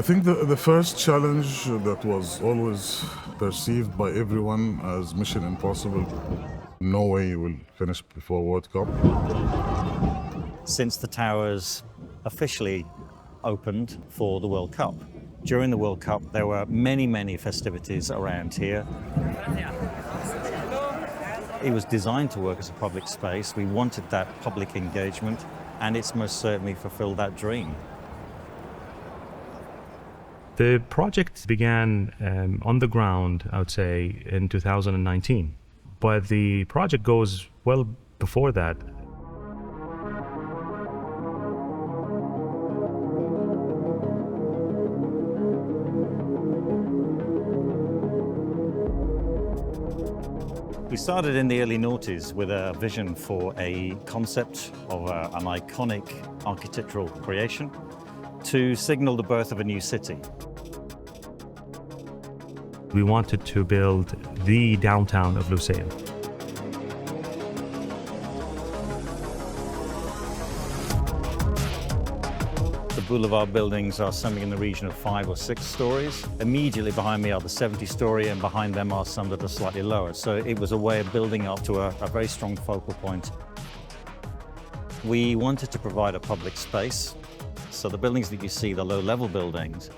I think the first challenge that was always perceived by everyone as mission impossible. No way you will finish before World Cup. Since the towers officially opened for the World Cup, during the World Cup there were many festivities around here. It was designed to work as a public space. We wanted that public engagement, and it's most certainly fulfilled that dream. The project began on the ground, I would say, in 2019. But the project goes well before that. We started in the early noughties with a vision for a concept of an iconic architectural creation to signal the birth of a new city. We wanted to build the downtown of Lusail. The boulevard buildings are something in the region of 5 or 6 stories. Immediately behind me are the 70-story, and behind them are some that are slightly lower. So it was a way of building up to a very strong focal point. We wanted to provide a public space. So the buildings that you see, the low-level buildings,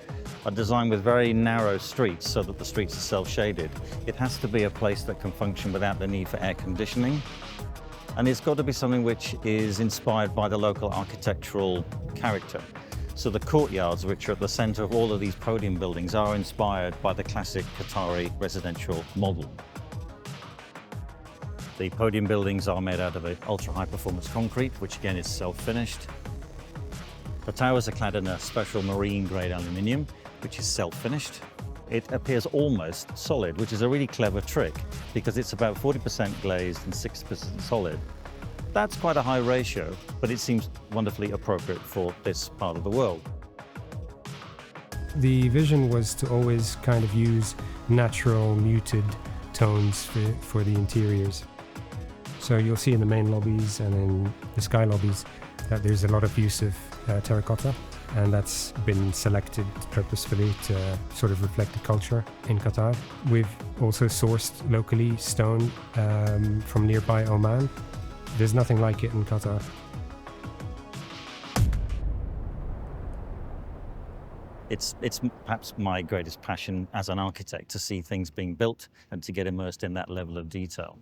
are designed with very narrow streets so that the streets are self-shaded. It has to be a place that can function without the need for air conditioning. And it's got to be something which is inspired by the local architectural character. So the courtyards, which are at the center of all of these podium buildings, are inspired by the classic Qatari residential model. The podium buildings are made out of ultra-high performance concrete, which again is self-finished. The towers are clad in a special marine-grade aluminium, which is self-finished. It appears almost solid, which is a really clever trick because it's about 40% glazed and 60% solid. That's quite a high ratio, but it seems wonderfully appropriate for this part of the world. The vision was to always kind of use natural muted tones for the interiors. So you'll see in the main lobbies and in the sky lobbies that there's a lot of use of terracotta, and that's been selected purposefully to sort of reflect the culture in Qatar. We've also sourced locally stone from nearby Oman. There's nothing like it in Qatar. It's perhaps my greatest passion as an architect, to see things being built and to get immersed in that level of detail.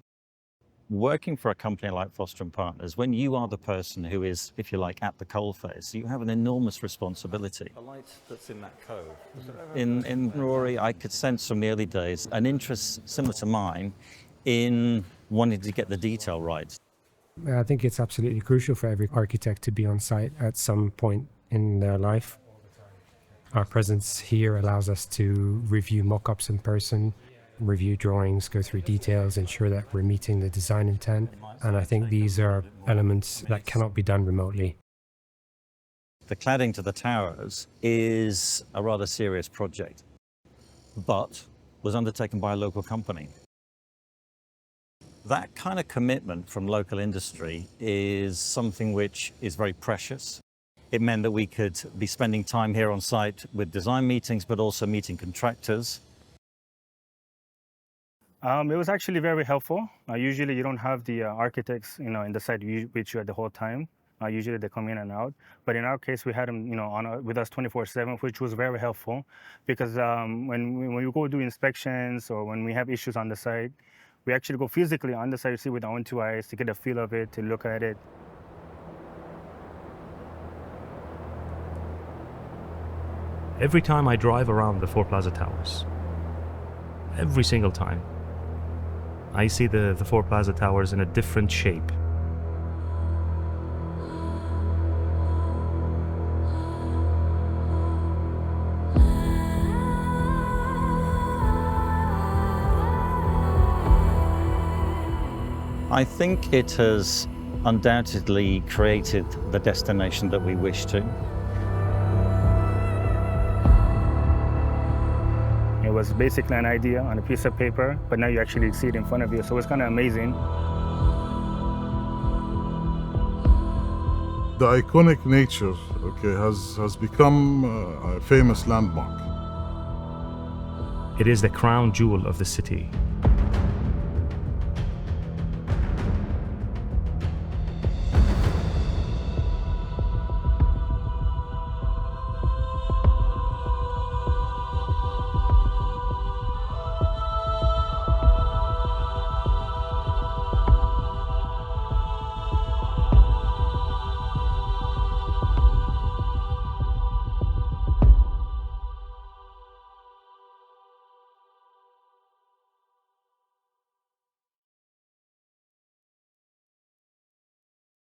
Working for a company like Foster & Partners, when you are the person who is, if you like, at the coalface, you have an enormous responsibility. The light that's in that cove. In Rory, I could sense from the early days an interest similar to mine in wanting to get the detail right. I think it's absolutely crucial for every architect to be on site at some point in their life. Our presence here allows us to review mock-ups in person, review drawings, go through details, ensure that we're meeting the design intent. And I think these are elements that cannot be done remotely. The cladding to the towers is a rather serious project, but was undertaken by a local company. That kind of commitment from local industry is something which is very precious. It meant that we could be spending time here on site with design meetings, but also meeting contractors. It was actually very helpful. Usually you don't have the architects, in the site with you at the whole time. Usually they come in and out. But in our case, we had them, with us 24/7, which was very helpful because when we go do inspections or when we have issues on the site, we actually go physically on the site to see with our own 2 eyes to get a feel of it, to look at it. Every time I drive around the 4 Plaza Towers, every single time, I see the 4 Plaza Towers in a different shape. I think it has undoubtedly created the destination that we wish to. It was basically an idea on a piece of paper, but now you actually see it in front of you, so it's kind of amazing. The iconic nature, okay, has become a famous landmark. It is the crown jewel of the city,